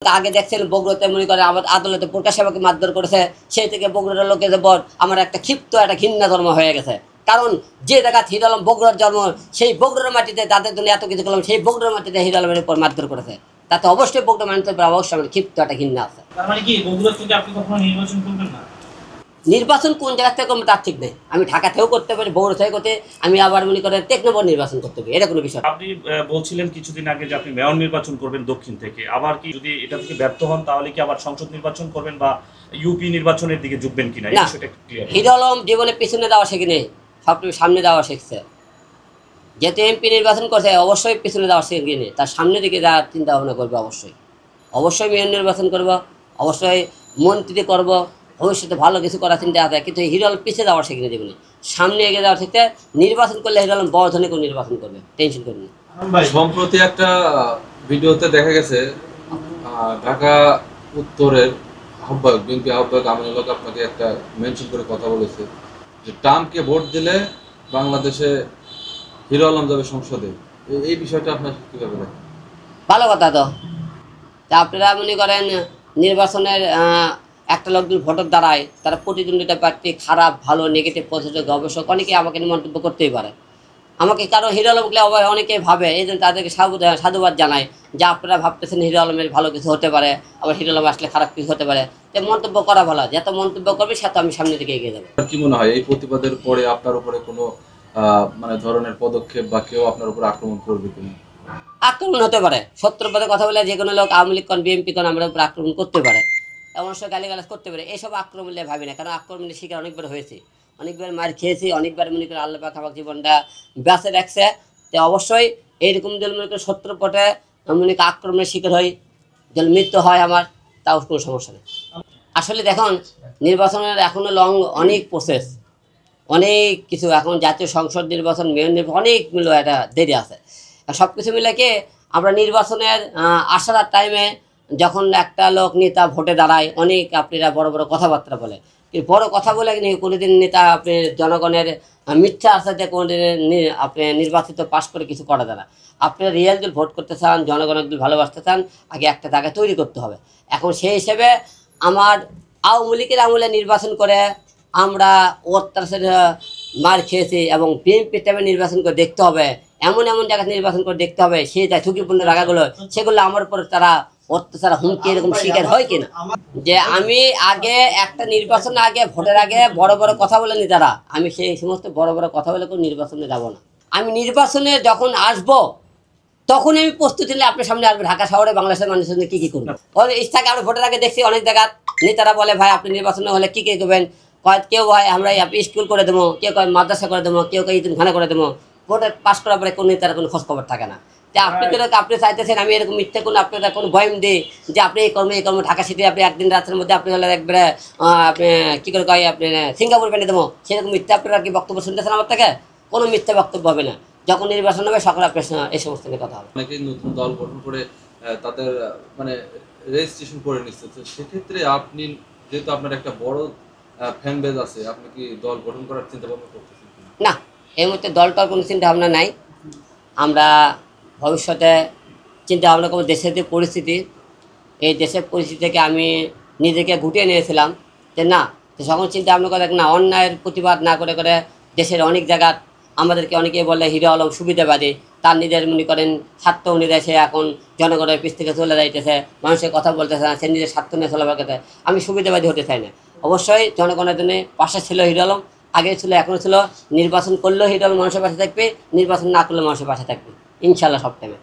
আগে দেখছেন বগুড়াতে মনে করে আমার আদালতে প্রকাশ সেবাকে মারধর করেছে, সেই থেকে বগুড়ার লোকের উপর আমার একটা ক্ষিপ্ত একটা ঘৃণা ধর্ম হয়ে গেছে। কারণ যে জায়গা হিরো আলম বগুড়ার জন্ম, সেই বগুড়ার মাটিতে তাদের জন্য এত কিছু করলাম, সেই বগুড়ার মাটিতে হিরো আলমের উপর মারধর করেছে, তাতে অবশ্যই বগুড়া মানতে অবশ্যই আমার ক্ষিপ্ত একটা ঘৃণা আছে। তার মানে কি বগুড়া থেকে আপনি কখনো নির্বাচন করবেন না? নির্বাচন কোন জায়গা থেকে করবো তার ঠিক নেই। আমি ঢাকা থেকেও করতে পারি, বগুড়া থেকে করতে, আমি আবার মনে করেন টেকনোবর নির্বাচন করতে পারি, এটা কোনো বিষয়। আপনি বলছিলেন কিছুদিন আগে যে আপনি মেয়র নির্বাচন করবেন দক্ষিণ থেকে, আবার কি যদি এটা থেকে ব্যর্থ হন তাহলে কি আবার সংসদ নির্বাচন করবেন বা ইউপি নির্বাচনের দিকে ঝুঁকবেন কিনা, এই বিষয়টা একটু ক্লিয়ার। হিরো আলম জীবনে পিছনে দেওয়া শেখেনি, সবটুকু সামনে দেওয়া শিখছে। যেহেতু এমপি নির্বাচন করছে অবশ্যই পিছনে দেওয়া শেখেনি, তার সামনের দিকে যাওয়ার চিন্তা ভাবনা করবো। অবশ্যই মেয়র নির্বাচন করব, অবশ্যই মন্ত্রী করব, ভবিষ্যতে ভালো কিছু করার চিন্তা আছে। কিন্তু হিরো আলম পিছিয়ে যাওয়ার শেখেনি জীবনে, সামনে এগিয়ে যাওয়ার শিখতে। নির্বাচন করলে হিরো আলম বড় ধরনের করে নির্বাচন করবে, টেনশন করবে না। সম্প্রতি একটা ভিডিওতে দেখা গেছে ঢাকা উত্তরের আহ্বায়ক, বিএনপি আহ্বায়ক আমিনুল হক আপনাকে একটা মেনশন করে কথা বলেছে যে ট্রাম্পকে ভোট দিলে বাংলাদেশে হিরো আলম যাবে সংসদে। এই বিষয়টা আপনার কিভাবে দেখেন? ভালো কথা তো। তা আপনারা মনে করেন নির্বাচনের একটা লোক যদি ভোটের দাঁড়ায়, তারা প্রতিদ্বন্দ্বিতা প্রার্থী খারাপ ভালো নেগেটিভ পজিটিভ গবেষক অনেকেই আমাকে নিয়ে মন্তব্য করতেই পারে। আমাকে কারণ হিরো আলমকে অনেকে ভাবে, এই জন্য তাদেরকে সাধুবাদ জানায় যে আপনারা ভাবতেছেন হিরো আলমের ভালো কিছু হতে পারে, আবার হিরো আলম আসলে খারাপ কিছু হতে পারে। তাই মন্তব্য করা ভালো, যত মন্তব্য করবে সে তো আমি সামনের দিকে এগিয়ে যাবো। কি মনে হয় এই প্রতিবাদের পরে আপনার উপরে কোনো মানে ধরনের পদক্ষেপ বা কেউ আপনার উপর আক্রমণ করবে কিনা? আক্রমণ হতে পারে, সত্যর পথে কথা বলে যে কোনো লোক আওয়ামী লীগ কোন বিএনপি কোন আমার উপর আক্রমণ করতে পারে, এমন সময় গালিগালাজ করতে পারে। এইসব আক্রমণে ভাবি না, কারণ আক্রমণের শিকার অনেকবার হয়েছে, অনেকবার মার খেয়েছি, অনেকবার মনে করে আল্লাহ পাক আমার জীবনটা বেঁচে রাখছে। তো অবশ্যই এইরকম যদি মনে করে সত্যর পথে মনে করি আক্রমণের শিকার হই, যদি মৃত্যু হয় আমার, তাও কোনো সমস্যা নেই। আসলে দেখুন নির্বাচনের এখনও অনেক প্রসেস, অনেক কিছু, এখন জাতীয় সংসদ নির্বাচন, মেয়র নির্বাচন, অনেক মিলে একটা দেরি আছে। সব কিছু মিলে কি আমরা নির্বাচনের আসার টাইমে যখন একটা লোক নেতা ভোটে দাঁড়ায়, অনেক আপনারা বড় বড় কথাবার্তা বলে, কিন্তু বড় কথা বলে কোনোদিন নেতা আপনি জনগণের মিথ্যা আশাতে কোনোদিন আপনি নির্বাচিত পাশ করে কিছু করা যায় না। আপনারা রিয়েল যদি ভোট করতে চান, জনগণের যদি ভালোবাসতে চান, আগে একটা জায়গা তৈরি করতে হবে। এখন সেই হিসেবে আমার আওয়ামী লীগের আমলে নির্বাচন করে আমরা অত্যাচার মার খেয়েছি, এবং বিএনপি টাইমে নির্বাচন করে দেখতে হবে, এমন এমন জায়গায় নির্বাচন করে দেখতে হবে সেই যা ঝুঁকিপূর্ণ জায়গাগুলো, সেগুলো আমার উপর তারা অত্যাচার হুমকি এরকম শিকার হয় কিনা। যে আমি আগে একটা নির্বাচন আগে ভোটের আগে বড় বড় কথা বলে নি তারা, আমি সেই সমস্ত বড় বড় কথা বলে কোনো নির্বাচনে যাব না। আমি নির্বাচনে যখন আসবো তখন আমি প্রস্তুতি নিয়ে আপনার সামনে আসবো, ঢাকা শহরে বাংলাদেশের মানুষের জন্য কী কী করবো। ইচ্ছাকে আমরা ভোটের আগে দেখছি অনেক জায়গা নেতারা বলে ভাই আপনি নির্বাচনে হলে কী কী করবেন, কেউ হয় আমরা স্কুল করে দেবো, কেউ কয় মাদ্রাসা করে দেবো, কেউ কয় ইতিমখানা করে দেবো। ভোটে পাস করার পরে কোনো নেতার কোনো খোঁজখবর থাকে না। যে আপনি তো আপনি চাইতেছেন আমি এরকম মিথ্যে কোনো আপনারা কোনো বয়ান দিই যে আপনি এই কর্ম ঢাকা সিটি আপনি একদিন রাতের মধ্যে আপনি হলে একবারে আপনি কী করে কয় আপনি সিঙ্গাপুর বেঁধে দেবো, সেরকম মিথ্যা আপনারা কি বক্তব্য শুনতেছেন আমার থেকে? কোনো মিথ্যা বক্তব্য হবে না। যখন নির্বাচন হবে সকালে আপনার এই সমস্ত নিয়ে কথা হবে। অনেকেই নতুন দল গঠন করে তাদের মানে রেজিস্ট্রেশন করে নিচ্ছে, তো সেক্ষেত্রে আপনি যেহেতু আপনার একটা বড় ফ্যান বেজ আছে, আপনি কি দল গঠন করার চিন্তা ভাবনা করতেছেন? না, এই মুহূর্তে দলটার কোনো চিন্তা ভাবনা নাই। আমরা ভবিষ্যতে চিন্তা ভাবনা করবো দেশের যে পরিস্থিতি, এই দেশের পরিস্থিতি থেকে আমি নিজেকে গুটিয়ে নিয়েছিলাম যে না, যখন চিন্তা ভাবনা করে না অন্যায়ের প্রতিবাদ না করে করে দেশের অনেক জায়গা আমাদেরকে অনেকে বলে হিরো আলম সুবিধাবাদী, তার নিজের মনে করেন স্বার্থ অনুযায়ী সে এখন জনগণের পিছ থেকে চলে যাইতেছে, মানুষের কথা বলতেছে না, সে নিজের স্বার্থ নিয়ে চলাবার কথা। আমি সুবিধাবাদী হতে চাই না। অবশ্যই জনগণের জন্য পাশে ছিল হিরো আলম, আগে ছিল এখনও ছিল। নির্বাচন করলেও হিরো আলম মানুষের পাশে থাকবে, নির্বাচন না করলে মানুষের পাশে থাকবে ইনশাল্লাহ সব টাইমে।